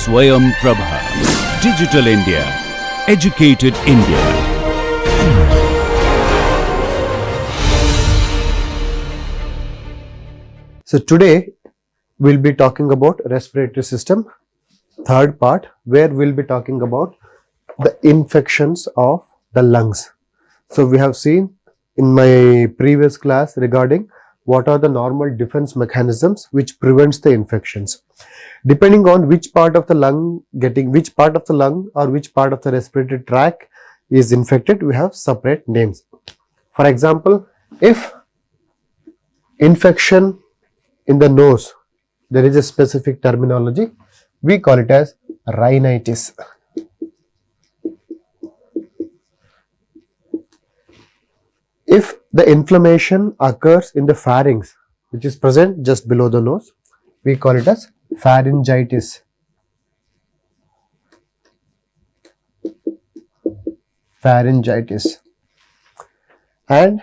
Swayam Prabha. Digital India. Educated India. So today we'll be talking about respiratory system, third part, where we'll be talking about the infections of the lungs. So we have seen in my previous class regarding what are the normal defense mechanisms which prevents the infections. Depending on which part of the lung or which part of the respiratory tract is infected, we have separate names. For example, if infection in the nose, there is a specific terminology, we call it as rhinitis. If the inflammation occurs in the pharynx, which is present just below the nose, we call it as pharyngitis. Pharyngitis. And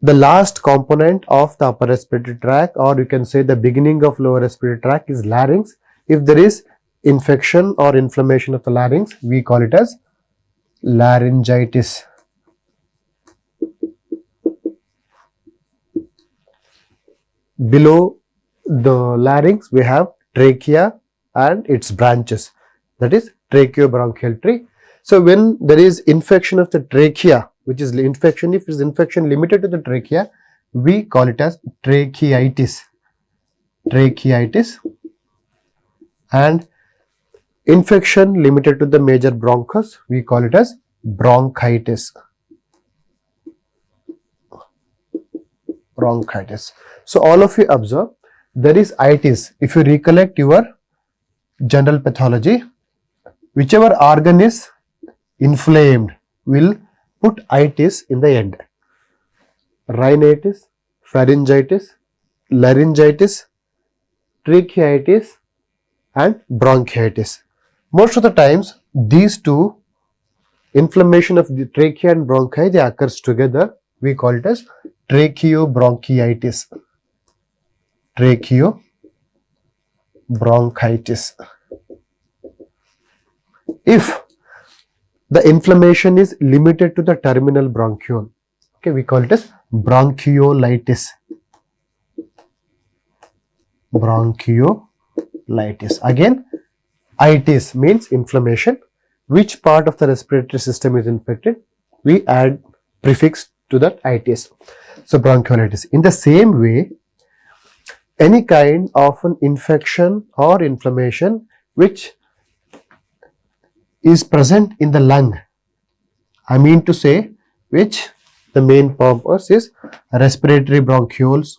the last component of the upper respiratory tract, or you can say the beginning of lower respiratory tract, is larynx. If there is infection or inflammation of the larynx, we call it as laryngitis. Below the larynx, we have trachea and its branches, that is tracheobronchial tree. So when there is infection of the trachea, which is infection, if it is infection limited to the trachea, we call it as tracheitis. Tracheitis. And infection limited to the major bronchus, we call it as bronchitis. Bronchitis. So all of you observe, there is itis. If you recollect your general pathology, whichever organ is inflamed will put itis in the end. Rhinitis, pharyngitis, laryngitis, tracheitis and bronchitis. Most of the times these two, inflammation of the trachea and bronchi, they occurs together. We call it as tracheobronchitis. Tracheobronchitis. If the inflammation is limited to the terminal bronchiole, okay, we call it as bronchiolitis. Bronchiolitis. Again, itis means inflammation. Which part of the respiratory system is infected? We add prefix to that itis. So bronchiolitis. In the same way, any kind of an infection or inflammation which is present in the lung, I mean to say, which the main purpose is respiratory bronchioles,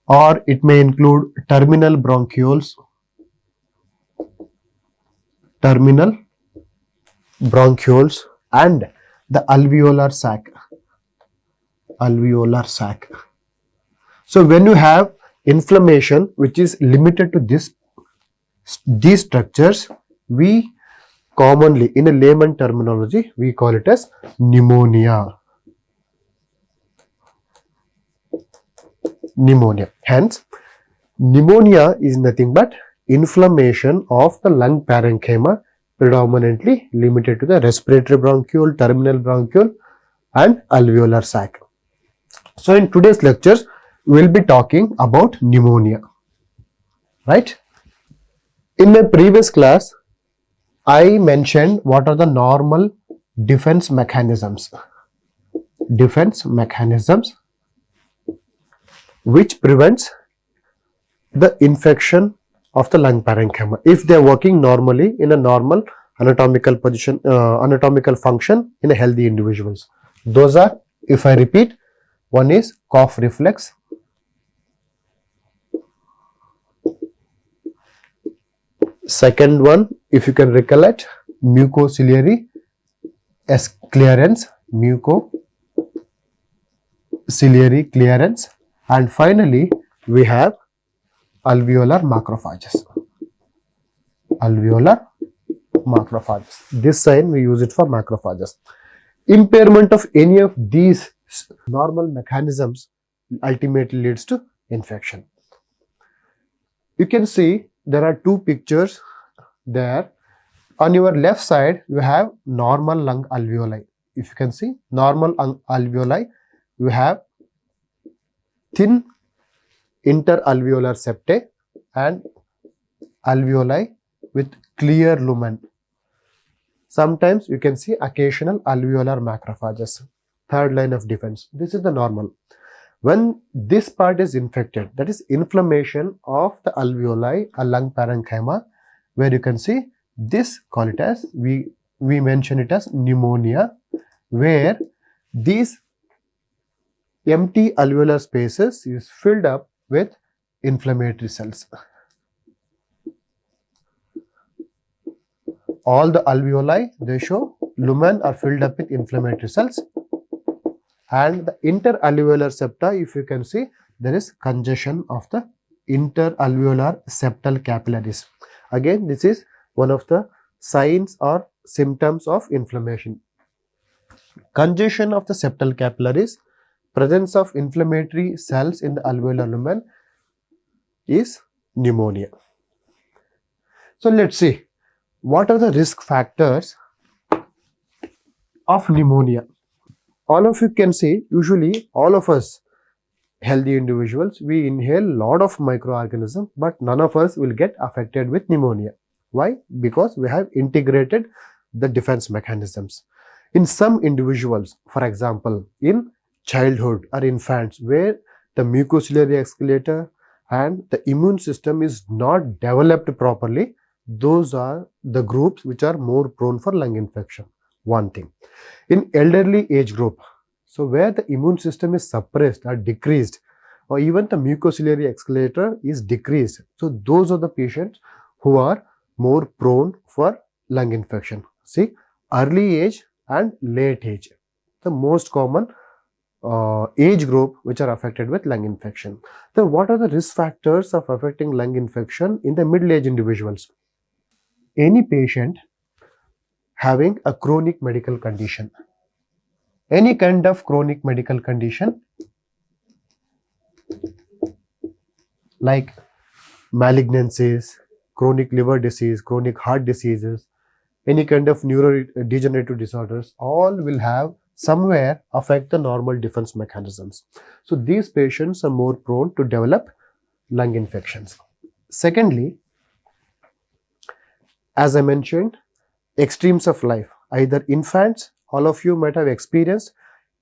or it may include terminal bronchioles, and the alveolar sac. So when you have inflammation which is limited to these structures, we commonly, in a layman terminology, we call it as pneumonia. Hence, pneumonia is nothing but inflammation of the lung parenchyma, predominantly limited to the respiratory bronchiole, terminal bronchiole and alveolar sac. So in today's lectures, we will be talking about pneumonia, right? In my previous class, I mentioned what are the normal defense mechanisms which prevents the infection of the lung parenchyma if they are working normally in a normal anatomical position, anatomical function in a healthy individuals. Those are, if I repeat, one is cough reflex, second one, if you can recollect, mucociliary clearance, and finally we have alveolar macrophages. This sign we use it for macrophages. Impairment of any of these normal mechanisms ultimately leads to infection. You can see there are two pictures there. On your left side, you have normal lung alveoli. If you can see, normal alveoli, you have thin interalveolar septae and alveoli with clear lumen. Sometimes you can see occasional alveolar macrophages. Third line of defense. This is the normal. When this part is infected, that is inflammation of the alveoli, a lung parenchyma, where you can see this, call it as, we mention it as pneumonia, where these empty alveolar spaces is filled up with inflammatory cells. All the alveoli, they show lumen are filled up with inflammatory cells, and the interalveolar septa, if you can see, there is congestion of the interalveolar septal capillaries. Again, this is one of the signs or symptoms of inflammation. Congestion of the septal capillaries, presence of inflammatory cells in the alveolar lumen is pneumonia. So let's see, what are the risk factors of pneumonia? All of you can see, usually all of us healthy individuals, we inhale lot of microorganisms, but none of us will get affected with pneumonia. Why? Because we have integrated the defense mechanisms. In some individuals, for example, in childhood or infants, where the mucociliary escalator and the immune system is not developed properly, those are the groups which are more prone for lung infection. One thing. In elderly age group, so where the immune system is suppressed or decreased, or even the mucociliary escalator is decreased, so those are the patients who are more prone for lung infection. See, early age and late age, the most common age group which are affected with lung infection. Then what are the risk factors of affecting lung infection in the middle-aged individuals? Any patient having a chronic medical condition, any kind of chronic medical condition like malignancies, chronic liver disease, chronic heart diseases, any kind of neurodegenerative disorders, all will have somewhere affect the normal defense mechanisms. So these patients are more prone to develop lung infections. Secondly, as I mentioned, extremes of life, either infants, all of you might have experienced,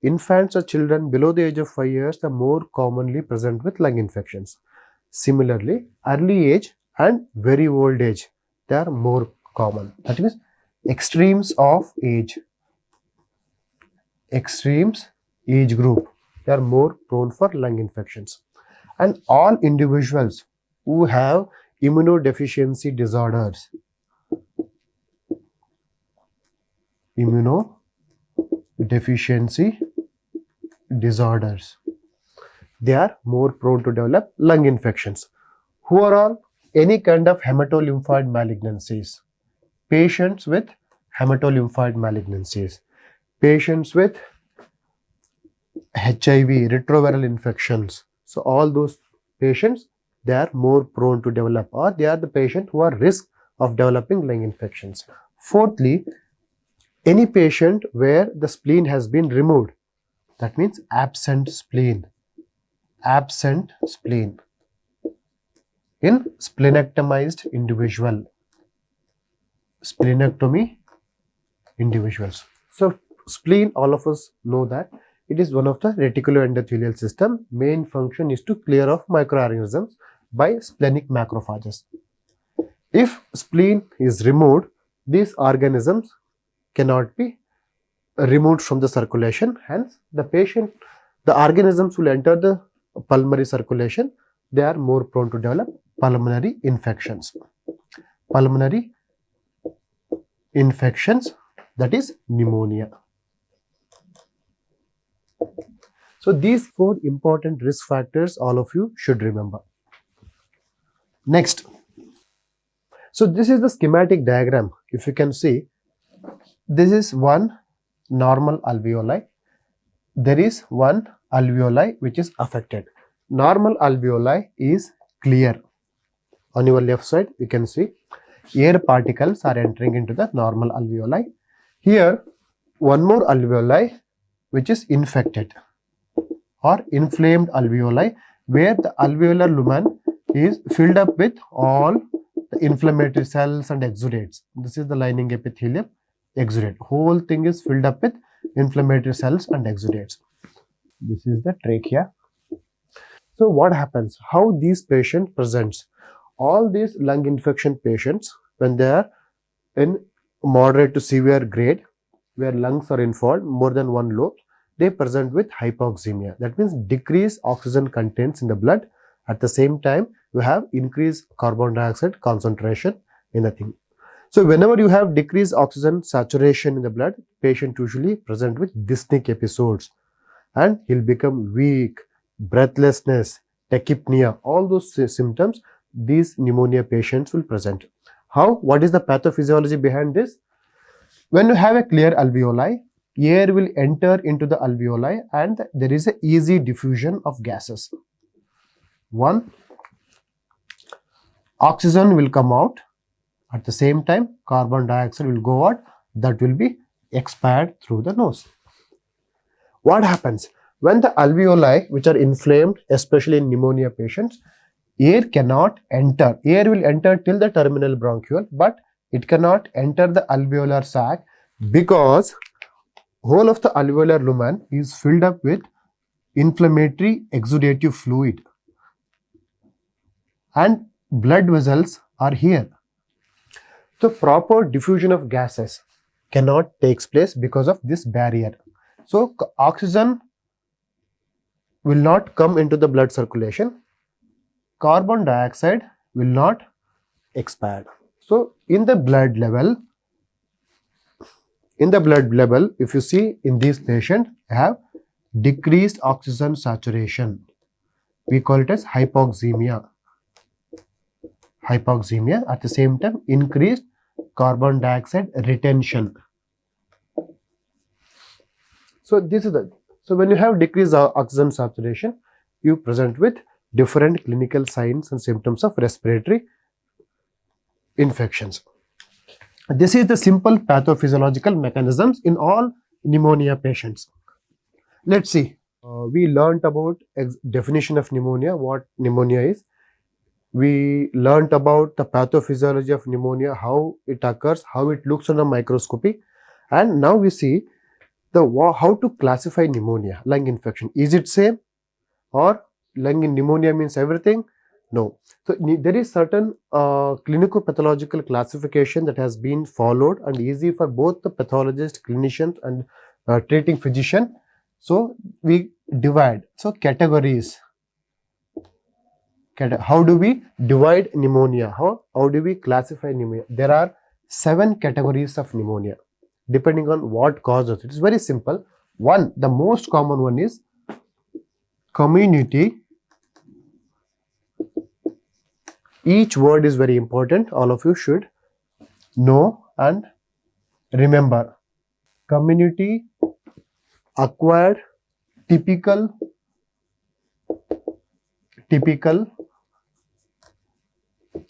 infants or children below the age of 5 years are more commonly present with lung infections. Similarly, early age and very old age, they are more common. That means extremes of age, extremes age group, they are more prone for lung infections. And all individuals who have immunodeficiency disorders, immunodeficiency disorders, they are more prone to develop lung infections. Who are all? Any kind of hematolymphoid malignancies, patients with hematolymphoid malignancies, patients with HIV, retroviral infections. So all those patients, they are more prone to develop, or they are the patients who are risk of developing lung infections. Fourthly, any patient where the spleen has been removed, that means absent spleen, in splenectomized individual, splenectomy individuals. So spleen, all of us know that it is one of the reticuloendothelial system. Main function is to clear off microorganisms by splenic macrophages. If spleen is removed, these organisms cannot be removed from the circulation, hence the organisms will enter the pulmonary circulation, they are more prone to develop pulmonary infections. Pulmonary infections, that is pneumonia. So these 4 important risk factors all of you should remember. Next, so this is the schematic diagram. If you can see, this is one normal alveoli, there is one alveoli which is affected. Normal alveoli is clear. On your left side you can see, air particles are entering into the normal alveoli. Here, one more alveoli which is infected or inflamed alveoli, where the alveolar lumen is filled up with all the inflammatory cells and exudates. This is the lining epithelium, exudate. Whole thing is filled up with inflammatory cells and exudates. This is the trachea. So what happens? How these patients presents? All these lung infection patients, when they are in moderate to severe grade, where lungs are involved, more than one lobe, they present with hypoxemia. That means decreased oxygen contents in the blood. At the same time, you have increased carbon dioxide concentration in the thing. So whenever you have decreased oxygen saturation in the blood, patient usually present with dyspneic episodes, and he'll become weak, breathlessness, tachypnea, all those symptoms these pneumonia patients will present. How? What is the pathophysiology behind this? When you have a clear alveoli, air will enter into the alveoli and there is an easy diffusion of gases. One, oxygen will come out. At the same time, carbon dioxide will go out. That will be expired through the nose. What happens? When the alveoli, which are inflamed, especially in pneumonia patients, air cannot enter. Air will enter till the terminal bronchiole, but it cannot enter the alveolar sac because whole of the alveolar lumen is filled up with inflammatory exudative fluid and blood vessels are here. So proper diffusion of gases cannot take place because of this barrier. So oxygen will not come into the blood circulation. Carbon dioxide will not expand. So in the blood level, if you see in this patient, have decreased oxygen saturation. We call it as hypoxemia. Hypoxemia, at the same time, increased carbon dioxide retention. So this is the, so when you have decreased oxygen saturation, you present with different clinical signs and symptoms of respiratory infections. This is the simple pathophysiological mechanisms in all pneumonia patients. Let's see. We learnt about definition of pneumonia, what pneumonia is. We learnt about the pathophysiology of pneumonia, how it occurs, how it looks on a microscopy, and now we see the how to classify pneumonia, lung infection. Is it same or lung pneumonia means everything? No. So there is certain clinico-pathological classification that has been followed and easy for both the pathologist, clinicians and treating physician. So we divide. So categories. How do we divide pneumonia? How do we classify pneumonia? There are 7 categories of pneumonia depending on what causes. It is very simple. One, the most common one is community. Each word is very important. All of you should know and remember. Community acquired typical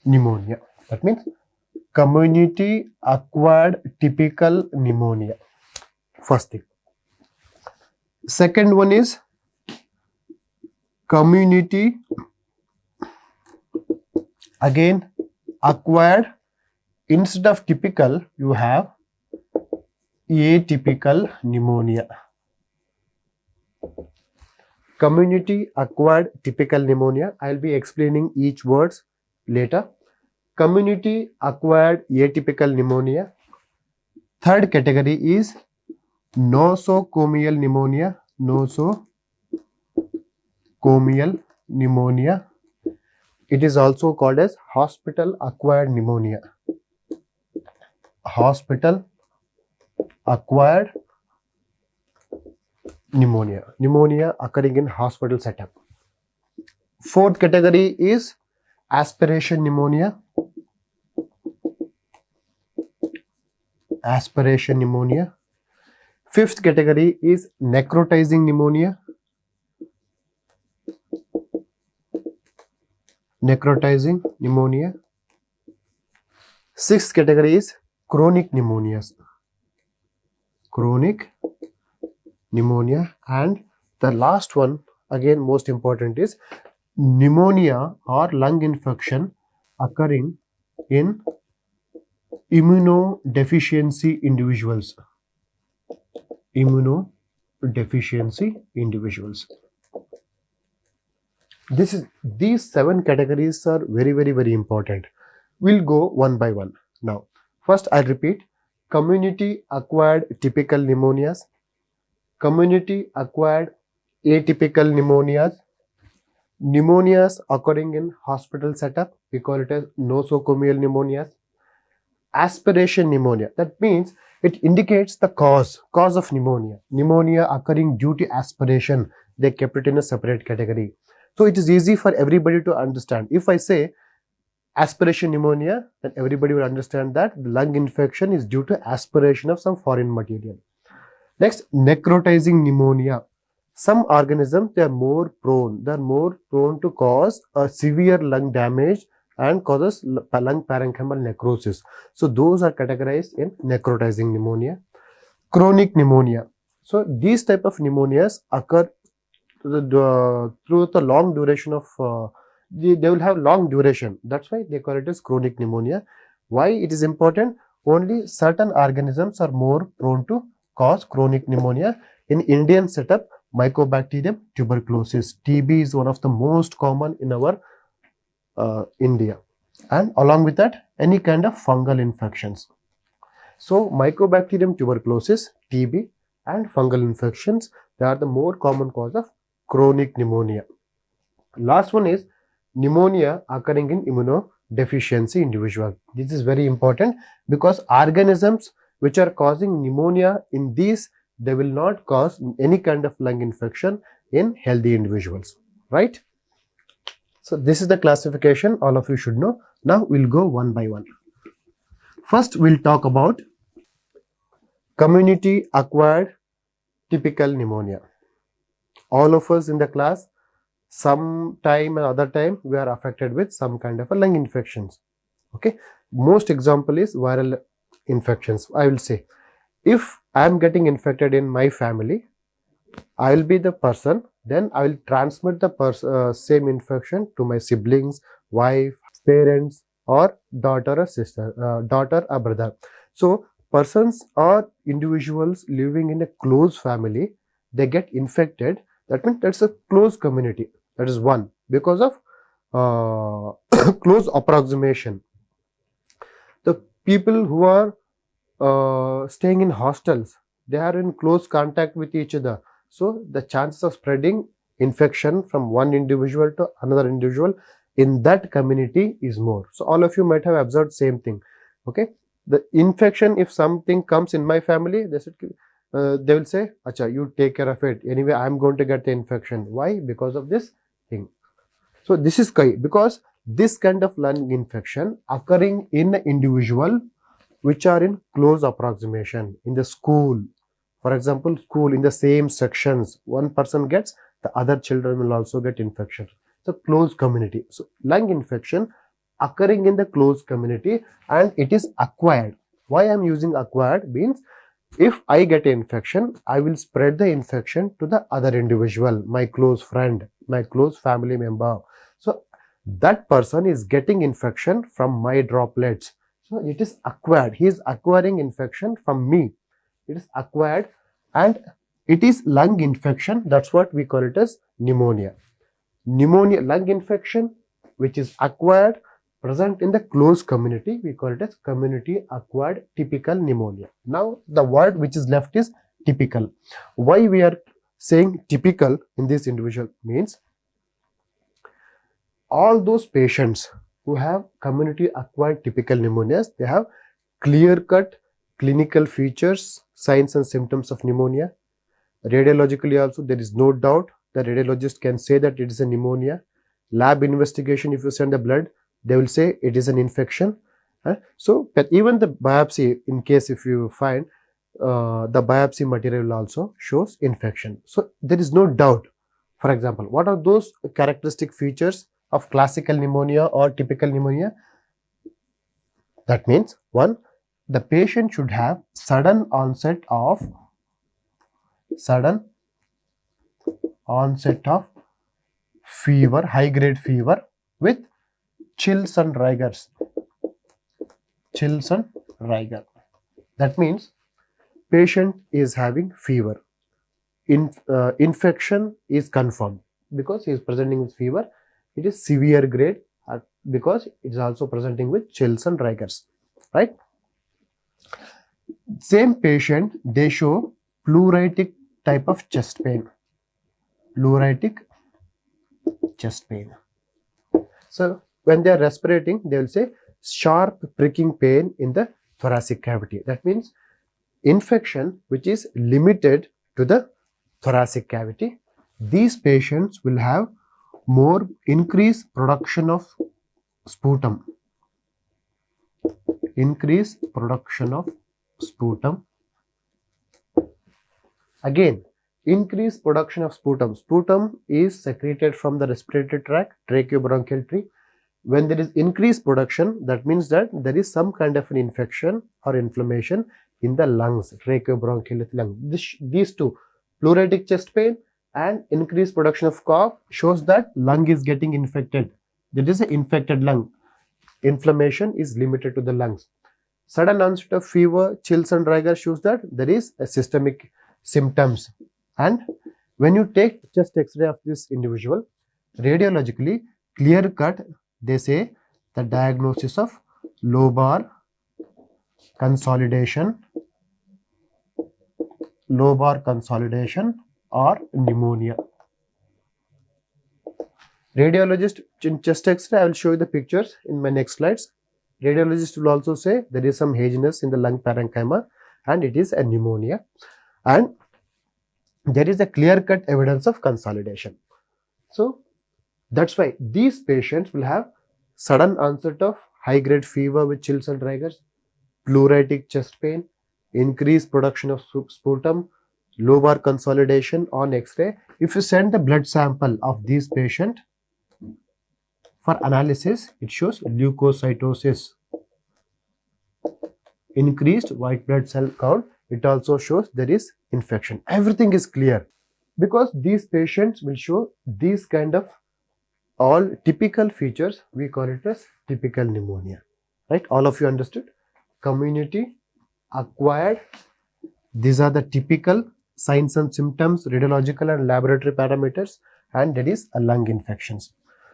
pneumonia. That means community acquired typical pneumonia. First thing. Second one is community again acquired. Instead of typical, you have atypical pneumonia. Community acquired typical pneumonia. I will be explaining each words later. Community acquired atypical pneumonia. Third category is nosocomial pneumonia. Nosocomial pneumonia. It is also called as hospital acquired pneumonia. Hospital acquired pneumonia. Pneumonia occurring in hospital setup. Fourth category is aspiration pneumonia. Aspiration pneumonia. Fifth category is necrotizing pneumonia. Necrotizing pneumonia. Sixth category is chronic pneumonias. Chronic pneumonia. And the last one, again most important, is pneumonia or lung infection occurring in immunodeficiency individuals. Immunodeficiency individuals. These 7 categories are very important. We'll go one by one. Now, first I'll repeat: community acquired typical pneumonias, community acquired atypical pneumonias, pneumonias occurring in hospital setup, we call it as nosocomial pneumonias, aspiration pneumonia, that means it indicates the cause of pneumonia occurring due to aspiration. They kept it in a separate category, so it is easy for everybody to understand. If I say aspiration pneumonia, then everybody will understand that the lung infection is due to aspiration of some foreign material. Next, necrotizing pneumonia. Some organisms, they are more prone to cause a severe lung damage and causes lung parenchymal necrosis. So those are categorized in necrotizing pneumonia. Chronic pneumonia. So these type of pneumonias occur through the long duration of they will have long duration. That's why they call it as chronic pneumonia. Why it is important? Only certain organisms are more prone to cause chronic pneumonia. In Indian setup, Mycobacterium tuberculosis, TB, is one of the most common in our India, and along with that, any kind of fungal infections. So Mycobacterium tuberculosis, TB, and fungal infections, they are the more common cause of chronic pneumonia. Last one is pneumonia occurring in immunodeficiency individual. This is very important because organisms which are causing pneumonia in these, they will not cause any kind of lung infection in healthy individuals, right? So this is the classification all of you should know. Now we'll go one by one. First we'll talk about community acquired typical pneumonia. All of us in the class, some time and other time, we are affected with some kind of a lung infections. Okay, most example is viral infections. I will say, if I am getting infected in my family, I will be the person, then I will transmit the same infection to my siblings, wife, parents, or daughter or sister, daughter or brother. So persons or individuals living in a close family, they get infected. That means that's a close community. That is one, because of close approximation. The people who are staying in hostels, they are in close contact with each other. So the chances of spreading infection from one individual to another individual in that community is more. So all of you might have observed same thing. Okay, the infection, if something comes in my family, they will say, "Acha, you take care of it. Anyway, I am going to get the infection." Why? Because of this thing. So this is because this kind of lung infection occurring in an individual which are in close approximation. In the school, for example, school in the same sections, one person gets, the other children will also get infection. So close community. So lung infection occurring in the close community, and it is acquired. Why I am using acquired means, if I get an infection, I will spread the infection to the other individual, my close friend, my close family member. So that person is getting infection from my droplets. So it is acquired. He is acquiring infection from me. It is acquired, and it is lung infection. That's what we call it as pneumonia. Pneumonia, lung infection, which is acquired, present in the close community, we call it as community acquired typical pneumonia. Now the word which is left is typical. Why we are saying typical in this individual means, all those patients who have community acquired typical pneumonias, they have clear-cut clinical features, signs and symptoms of pneumonia. Radiologically also, there is no doubt the radiologist can say that it is a pneumonia. Lab investigation, if you send the blood, they will say it is an infection. So, but even the biopsy, in case if you find the biopsy material also shows infection. So there is no doubt. For example, what are those characteristic features of classical pneumonia or typical pneumonia? That means one, the patient should have sudden onset of fever, high grade fever with chills and rigors. That means patient is having fever. Infection is confirmed because he is presenting with fever. It is severe grade because it is also presenting with chills and rigors, right? Same patient, they show pleuritic type of chest pain. So when they are respirating, they will say sharp pricking pain in the thoracic cavity. That means infection which is limited to the thoracic cavity. These patients will have more increased production of sputum. Again, increased production of sputum. Sputum is secreted from the respiratory tract, tracheobronchial tree. When there is increased production, that means that there is some kind of an infection or inflammation in the lungs, tracheobronchial lung. These two, pleuritic chest pain and increased production of cough, shows that lung is getting infected. There is an infected lung. Inflammation is limited to the lungs. Sudden onset of fever, chills and rigor shows that there is a systemic symptoms. And when you take chest X-ray of this individual, radiologically clear cut, they say the diagnosis of lobar consolidation or pneumonia. Radiologist in chest X-ray, I will show you the pictures in my next slides. Radiologist will also say there is some haziness in the lung parenchyma and it is a pneumonia, and there is a clear-cut evidence of consolidation. So that's why these patients will have sudden onset of high-grade fever with chills and rigors, pleuritic chest pain, increased production of sputum, lobar consolidation on X-ray. If you send the blood sample of these patients for analysis, it shows leukocytosis, increased white blood cell count. It also shows there is infection. Everything is clear because these patients will show these kind of all typical features. We call it as typical pneumonia, right? All of you understood? Community acquired, these are the typical signs and symptoms, radiological and laboratory parameters, and that is a lung infections.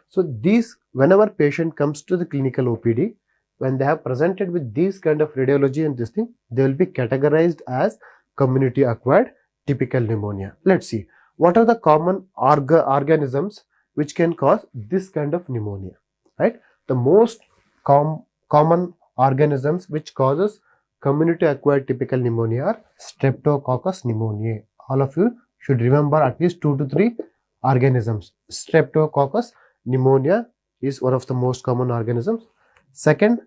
So these, whenever patient comes to the clinical OPD, when they have presented with these kind of radiology and this thing, they will be categorized as community acquired typical pneumonia. Let's see, what are the common organisms which can cause this kind of pneumonia, right? The most common organisms which causes community acquired typical pneumonia are Streptococcus pneumoniae. All of you should remember at least 2 to 3 organisms. Streptococcus pneumonia is one of the most common organisms. Second,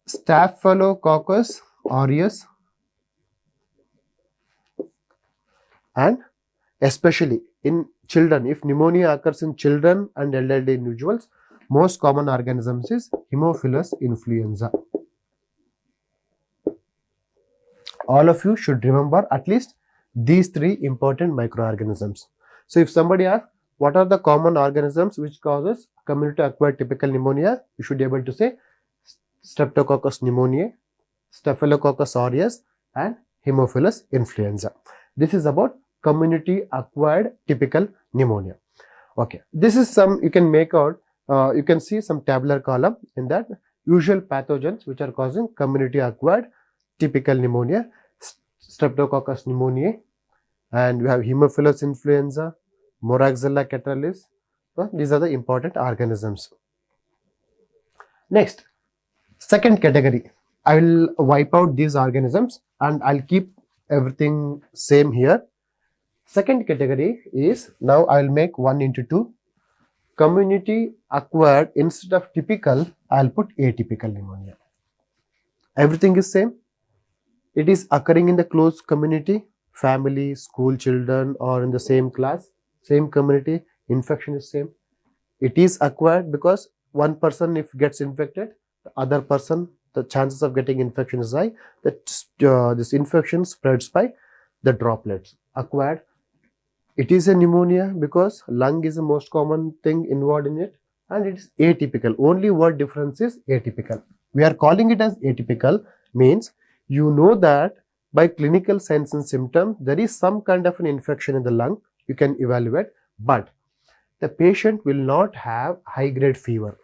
Staphylococcus aureus, and especially in children, if pneumonia occurs in children and elderly individuals, most common organisms is Haemophilus influenza. All of you should remember at least these 3 important microorganisms. So if somebody asks what are the common organisms which causes community acquired typical pneumonia, you should be able to say Streptococcus pneumoniae, Staphylococcus aureus, and Haemophilus influenza. This is about community acquired typical pneumonia. Okay, this is some, you can make out, you can see some tabular column in that usual pathogens which are causing community acquired typical pneumonia, Streptococcus pneumoniae, and we have Haemophilus influenza, Moraxella catarrhalis. These are the important organisms. Next, second category, I will wipe out these organisms and I'll keep everything same here. Second category is, now I will make 1 into 2. Community acquired, instead of typical, I'll put atypical pneumonia. Everything is same. It is occurring in the close community, family, school children, or in the same class, same community, infection is same. It is acquired because one person if gets infected, the other person the chances of getting infection is high. That this infection spreads by the droplets. Acquired, it is a pneumonia because lung is the most common thing involved in it, and it is atypical. Only word difference is atypical. We are calling it as atypical, means you know that by clinical signs and symptoms there is some kind of an infection in the lung. You can evaluate, but the patient will not have high grade fever.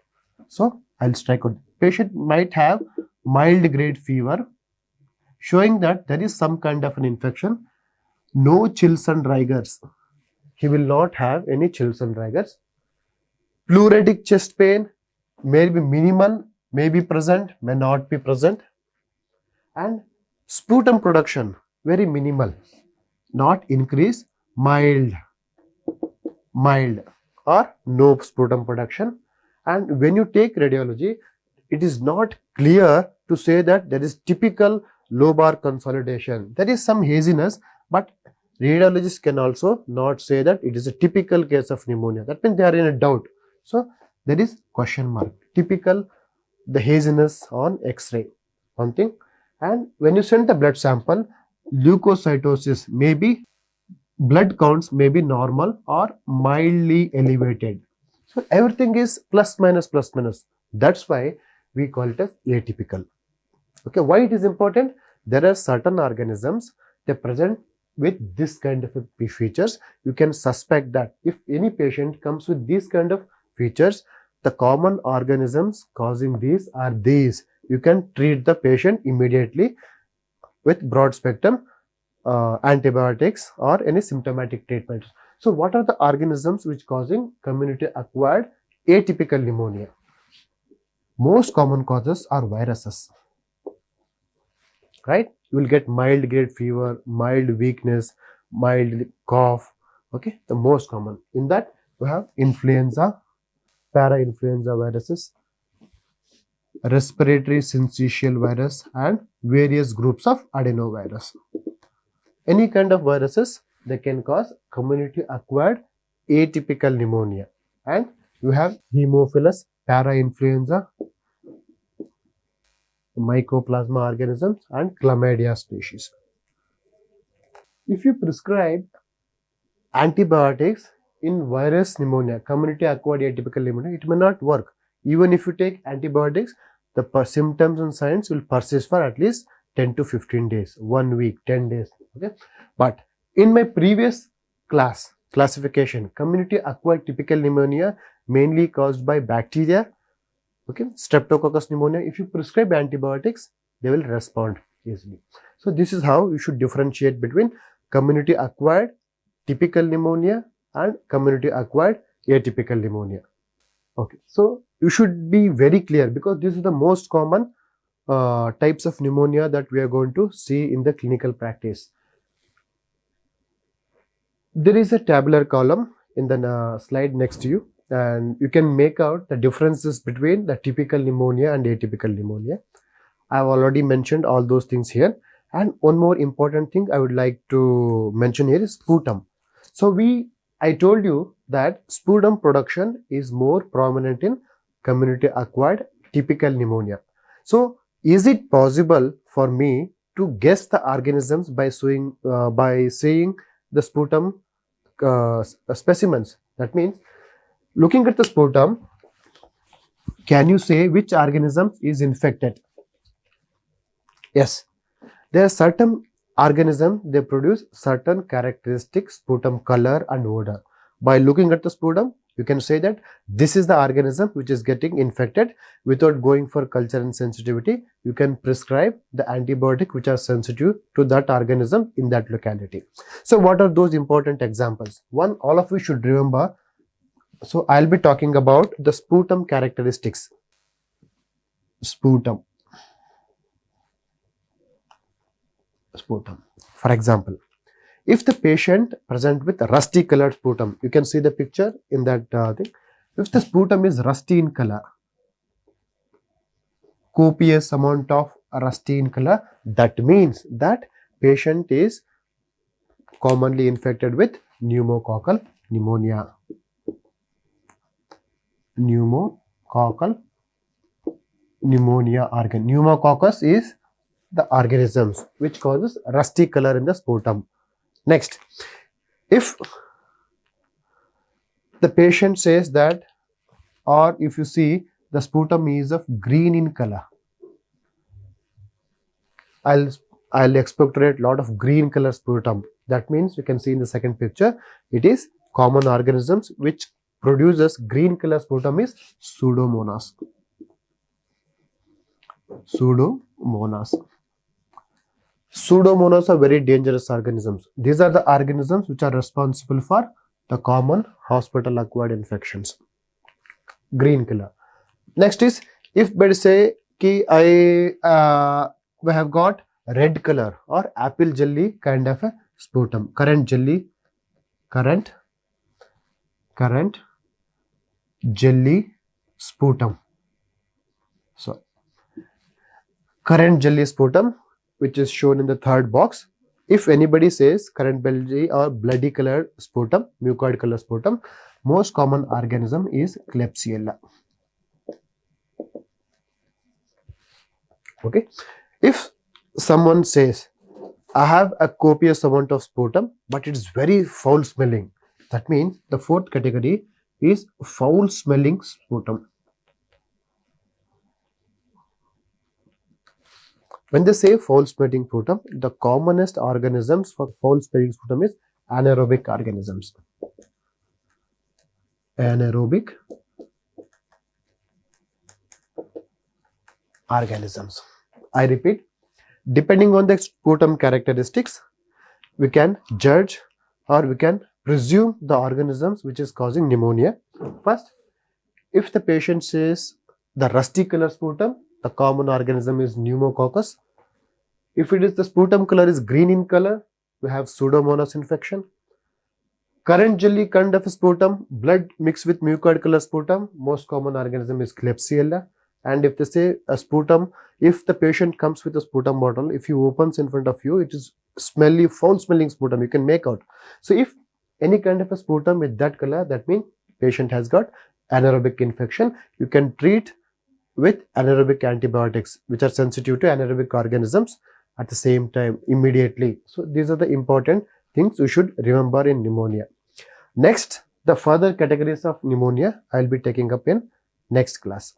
So I'll strike out. Patient might have mild grade fever, showing that there is some kind of an infection. No chills and rigors. He will not have any chills and rigors. Pleuritic chest pain may be minimal, may be present, may not be present. And sputum production, very minimal, not increase, mild or no sputum production. And when you take radiology, it is not clear to say that there is typical lobar consolidation. There is some haziness, but radiologists can also not say that it is a typical case of pneumonia. That means they are in a doubt. So there is question mark. Typical, the haziness on X-ray, one thing. And when you send the blood sample, leukocytosis may be, blood counts may be normal or mildly elevated. So everything is plus minus plus minus. That's why we call it as atypical. Okay, why it is important? There are certain organisms, they present with this kind of features. You can suspect that if any patient comes with these kind of features, the common organisms causing these are these. You can treat the patient immediately with broad spectrum antibiotics or any symptomatic treatments. So what are the organisms which causing community acquired atypical pneumonia? Most common causes are viruses, right? You will get mild grade fever, mild weakness, mild cough. Okay, the most common. In that we have influenza, para-influenza viruses, respiratory syncytial virus, and various groups of adenovirus. Any kind of viruses, they can cause community acquired atypical pneumonia. And you have Haemophilus, para-influenza, mycoplasma organisms, and chlamydia species. If you prescribe antibiotics in virus pneumonia, community acquired atypical pneumonia, it may not work. Even if you take antibiotics, the symptoms and signs will persist for at least 10 to 15 days, 1 week, 10 days. Okay, but in my previous classification, community acquired typical pneumonia mainly caused by bacteria, okay, streptococcus pneumonia. If you prescribe antibiotics, they will respond easily. So this is how you should differentiate between community acquired typical pneumonia and community acquired atypical pneumonia. Okay, so you should be very clear because this is the most common types of pneumonia that we are going to see in the clinical practice. There is a tabular column in the slide next to you, and you can make out the differences between the typical pneumonia and atypical pneumonia. I have already mentioned all those things here. And one more important thing I would like to mention here is sputum. So I told you that sputum production is more prominent in community acquired typical pneumonia. So is it possible for me to guess the organisms by seeing the sputum specimens? That means looking at the sputum, can you say which organism is infected? Yes, there are certain organisms, they produce certain characteristic sputum color and odor. By looking at the sputum, you can say that this is the organism which is getting infected. Without going for culture and sensitivity, you can prescribe the antibiotic which are sensitive to that organism in that locality. So what are those important examples? One, all of you should remember. So I'll be talking about the sputum characteristics. Sputum. For example, if the patient present with rusty colored sputum, you can see the picture in that thing. If the sputum is rusty in color, copious amount of rusty in color, that means that patient is commonly infected with pneumococcal pneumonia. Pneumococcal pneumonia organ. Pneumococcus is the organisms which causes rusty color in the sputum. Next, if the patient says that, or if you see the sputum is of green in color, I'll expectorate lot of green color sputum. That means you can see in the second picture, it is common organisms which produces green color sputum is Pseudomonas. Pseudomonas. Pseudomonas are very dangerous organisms. These are the organisms which are responsible for the common hospital acquired infections. Green color. Next is, if we say ki we have got red color or apple jelly kind of a sputum, currant jelly sputum. So currant jelly sputum, which is shown in the third box. If anybody says currant jelly or bloody colored sputum, mucoid color sputum, most common organism is Klebsiella. Okay. If someone says, I have a copious amount of sputum, but it's very foul smelling, that means the fourth category is foul smelling sputum. When they say foul smelling sputum, the commonest organisms for foul smelling sputum is anaerobic organisms. Anaerobic organisms. I repeat, depending on the sputum characteristics, we can judge or we can presume the organisms which is causing pneumonia. First, if the patient says the rusty color sputum, the common organism is pneumococcus. If it is the sputum color is green in color, we have Pseudomonas infection. Currant jelly kind of sputum, blood mixed with mucoid color sputum, most common organism is Klebsiella. And if they say a sputum, if the patient comes with a sputum bottle, if you opens in front of you, it is smelly, foul smelling sputum, you can make out. So if any kind of a sputum with that color, that means patient has got anaerobic infection. You can treat with anaerobic antibiotics which are sensitive to anaerobic organisms at the same time immediately. So these are the important things you should remember in pneumonia. Next, the further categories of pneumonia I will be taking up in next class.